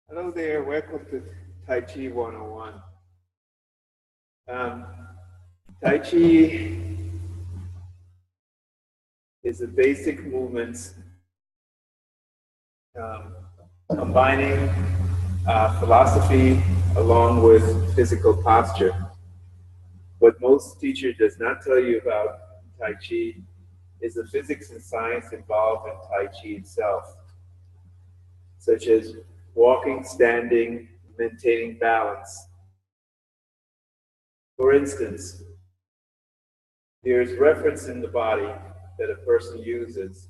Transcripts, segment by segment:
Hello there, welcome to Tai Chi 101. Um, Tai Chi is a basic movement um, combining philosophy along with physical posture. What most teachers does not tell you about Tai Chi is the physics and science involved in Tai Chi itself, such as walking, standing, maintaining balance. For instance, there's reference in the body that a person uses.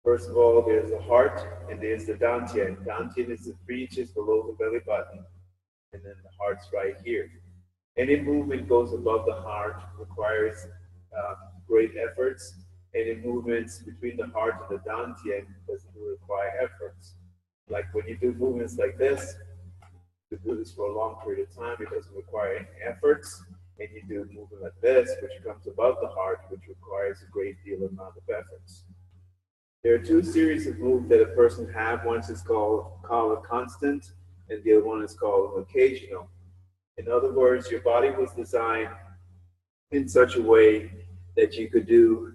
First of all, there's the heart and there's the dantian. Dantian is the 3 inches below the belly button, and then the heart's right here. Any movement goes above the heart requires great efforts. Any movements between the heart and the dantian doesn't require efforts. Like when you do movements like this, to do this for a long period of time, it doesn't require any efforts. And you do a movement like this, which comes above the heart, which requires a great deal amount of efforts. There are 2 series of moves that a person have. One is called a constant, and the other one is called an occasional. In other words, your body was designed in such a way that you could do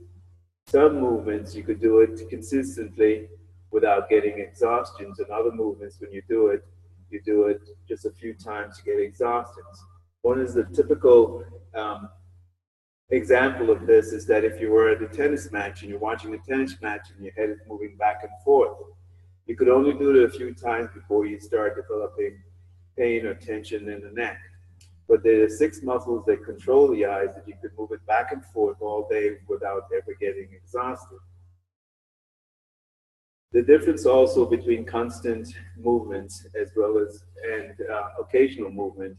some movements, you could do it consistently without getting exhaustions, and other movements, when you do it just a few times to get exhaustions. One is the typical example of this is that if you were at a tennis match and you're watching a tennis match and your head is moving back and forth, you could only do it a few times before you start developing pain or tension in the neck. But there are 6 muscles that control the eyes that you could move it back and forth all day without ever getting exhausted. The difference also between constant movements as well as occasional movement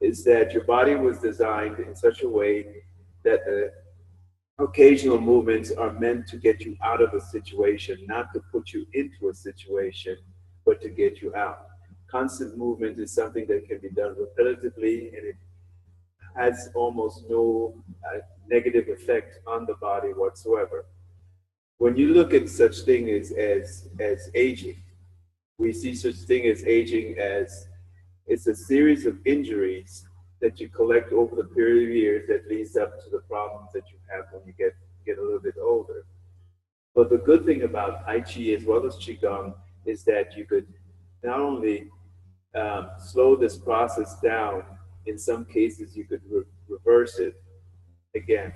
is that your body was designed in such a way that the occasional movements are meant to get you out of a situation, not to put you into a situation, but to get you out. Constant movement is something that can be done repetitively, and it has almost no negative effect on the body whatsoever. When you look at such thing as aging, we see such thing as aging as it's a series of injuries that you collect over the period of years that leads up to the problems that you have when you get a little bit older. But the good thing about Tai Chi as well as Qigong is that you could not only slow this process down, in some cases you could reverse it again.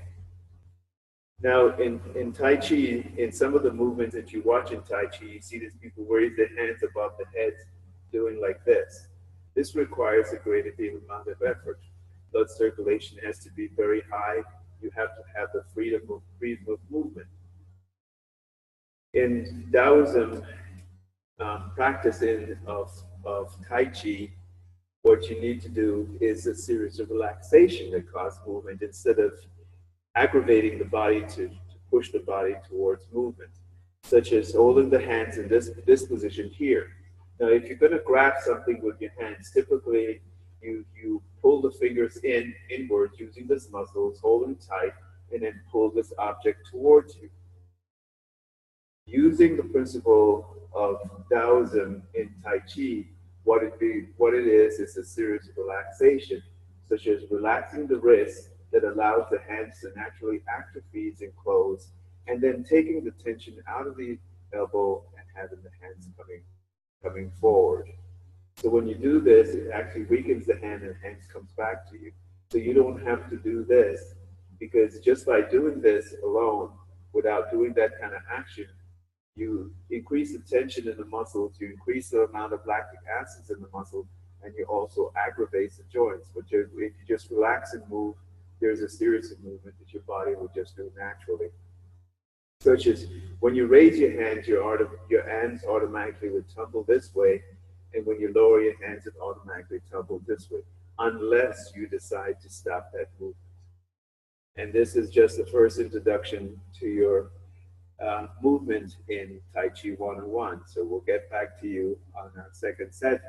Now, in Tai Chi, in some of the movements that you watch in Tai Chi, you see these people raise their hands above the heads doing like this. This requires a greater deal amount of effort. Blood circulation has to be very high. You have to have the freedom of movement. In Taoism, practicing of Tai Chi, what you need to do is a series of relaxation that cause movement instead of aggravating the body to push the body towards movement, such as holding the hands in this position here. Now, if you're going to grab something with your hands, typically you pull the fingers inward using these muscles, holding tight, and then pull this object towards you. Using the principle of Taoism in Tai Chi, what it is a series of relaxation, such as relaxing the wrist that allows the hands to naturally atrophy and close, and then taking the tension out of the elbow and having the hands coming forward. So when you do this, it actually weakens the hand and the hand comes back to you. So you don't have to do this, because just by doing this alone, without doing that kind of action, you increase the tension in the muscles, you increase the amount of lactic acids in the muscle, and you also aggravate the joints. But if you just relax and move, there's a series of movement that your body will just do naturally. Such as when you raise your hands, your hands automatically would tumble this way, and when you lower your hands, it automatically tumbles this way, unless you decide to stop that movement. And this is just the first introduction to your movement in Tai Chi 101. So we'll get back to you on our second set